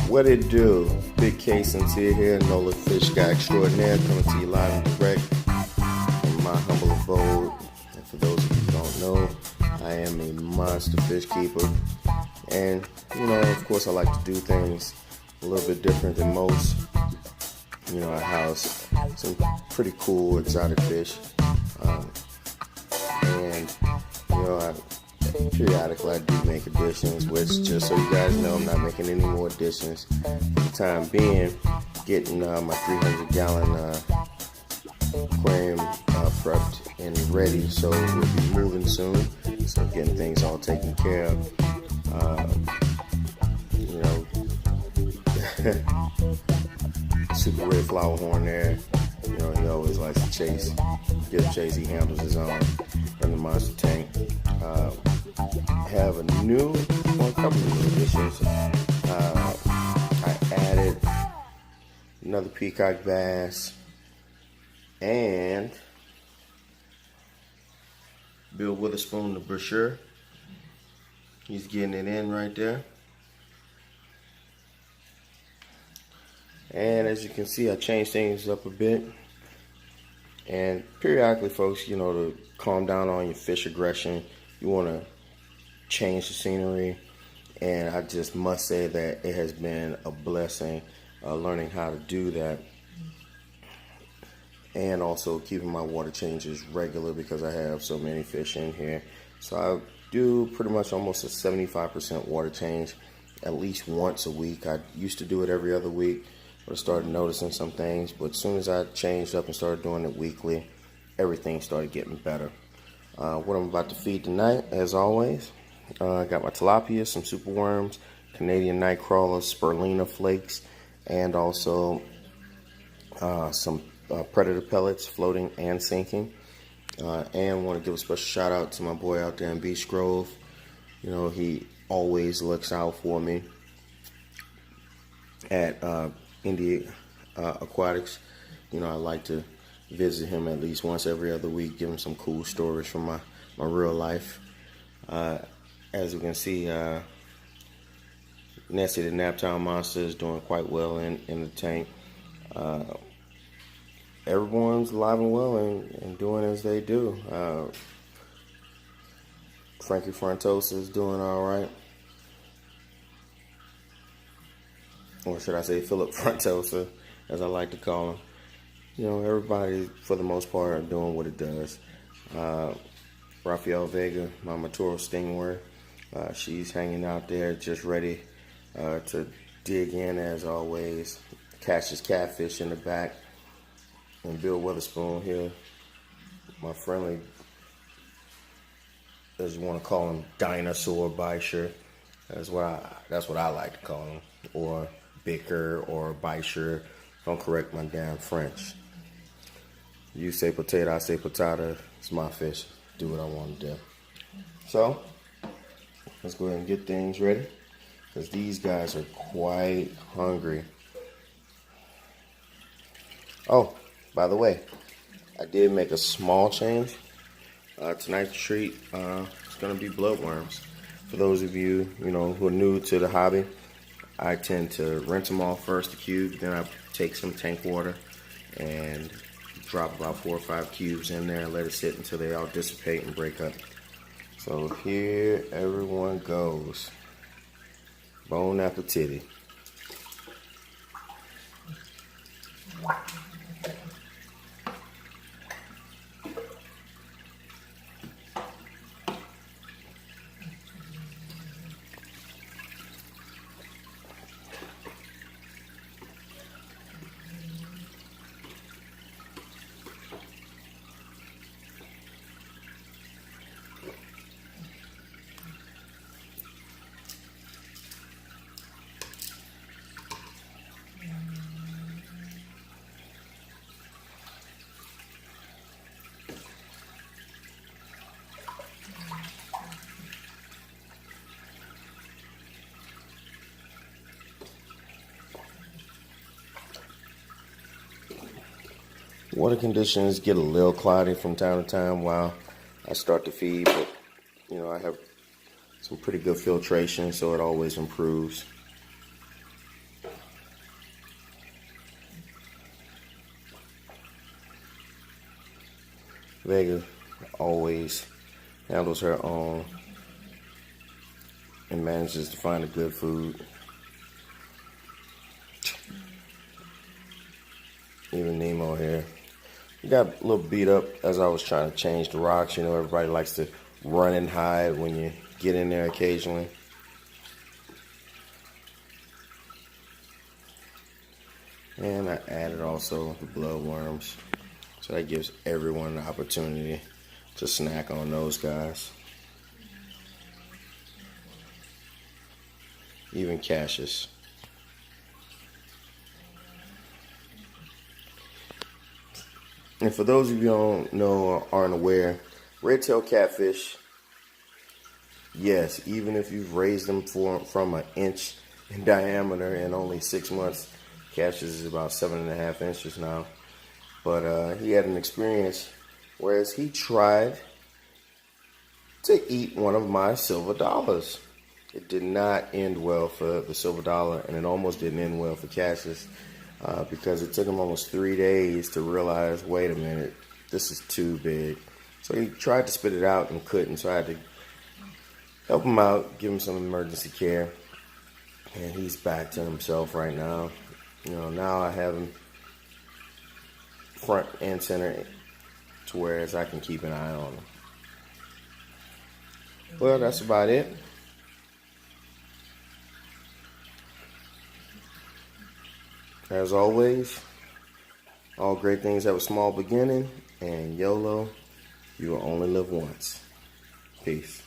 What it do? Big Case and Tia here, NOLA Fish Guy Extraordinaire, coming to you live and direct from my humble abode. And for those of you who don't know, I am a monster fish keeper. And, you know, of course I like to do things a little bit different than most. You know, I house some pretty cool exotic fish. And, you know, periodically I do make additions, which, just so you guys know, I'm not making any more additions for the time being. Getting my 300-gallon aquarium prepped and ready, so we'll be moving soon. So getting things all taken care of. You know, super red Flowerhorn there. You know, he always likes to chase. Get a chase, he handles his own in the monster tank. Have a couple of new additions. I added another peacock bass and Bill Weatherspoon, the Bichir. He's getting it in right there. And as you can see, I changed things up a bit. And periodically, folks, you know, to calm down on your fish aggression, you want to change the scenery. And I just must say that it has been a blessing learning how to do that. And also keeping my water changes regular because I have so many fish in here. So I do pretty much almost a 75% water change at least once a week. I used to do it every other week, but I started noticing some things. But as soon as I changed up and started doing it weekly, everything started getting better. What I'm about to feed tonight, as always, I got my tilapia, some super worms, Canadian night crawlers, spirulina flakes, and also some predator pellets, floating and sinking. And want to give a special shout out to my boy out there in Beach Grove. You know, he always looks out for me at India Aquatics. You know, I like to visit him at least once every other week, give him some cool stories from my real life. As you can see, Nessie the Naptown Monster is doing quite well in the tank. Everyone's alive and well and doing as they do. Frankie Frontosa is doing all right. Or should I say Philip Frontosa, as I like to call him. You know, everybody, for the most part, are doing what it does. Raphaella Vega, my MOTORO stingray, she's hanging out there just ready to dig in as always. Cashious catfish in the back. And Bill Weatherspoon here, my friendly, as you want to call him, dinosaur Bichir. That's what I like to call him, or Bicker or Bichir. Don't correct my damn French. You say potato, I say potato. It's my fish. Do what I want to do. So let's go ahead and get things ready, because these guys are quite hungry. Oh, by the way, I did make a small change. Tonight's treat is going to be bloodworms. For those of you, you know, who are new to the hobby, I tend to rinse them off first, the cube, then I take some tank water and drop about 4 or 5 cubes in there and let it sit until they all dissipate and break up. So here everyone goes. Bon appetit. Water conditions get a little cloudy from time to time while I start to feed, but you know, I have some pretty good filtration, so it always improves. Vega always handles her own and manages to find a good food. Even Nemo here. He got a little beat up as I was trying to change the rocks. You know, everybody likes to run and hide when you get in there occasionally. And I added also the bloodworms. So that gives everyone the opportunity to snack on those guys. Even Cashious. And for those of you who don't know or aren't aware, red-tailed catfish, yes, even if you've raised them from an inch in diameter in only 6 months, Cashious is about 7.5 inches now. But he had an experience whereas he tried to eat one of my silver dollars. It did not end well for the silver dollar, and it almost didn't end well for Cashious. Because it took him almost 3 days to realize, wait a minute, this is too big. So he tried to spit it out and couldn't, so I had to help him out, give him some emergency care, and he's back to himself right now. You know, now I have him front and center to whereas I can keep an eye on him. Well, that's about it. As always, all great things have a small beginning, and YOLO, you will only live once. Peace.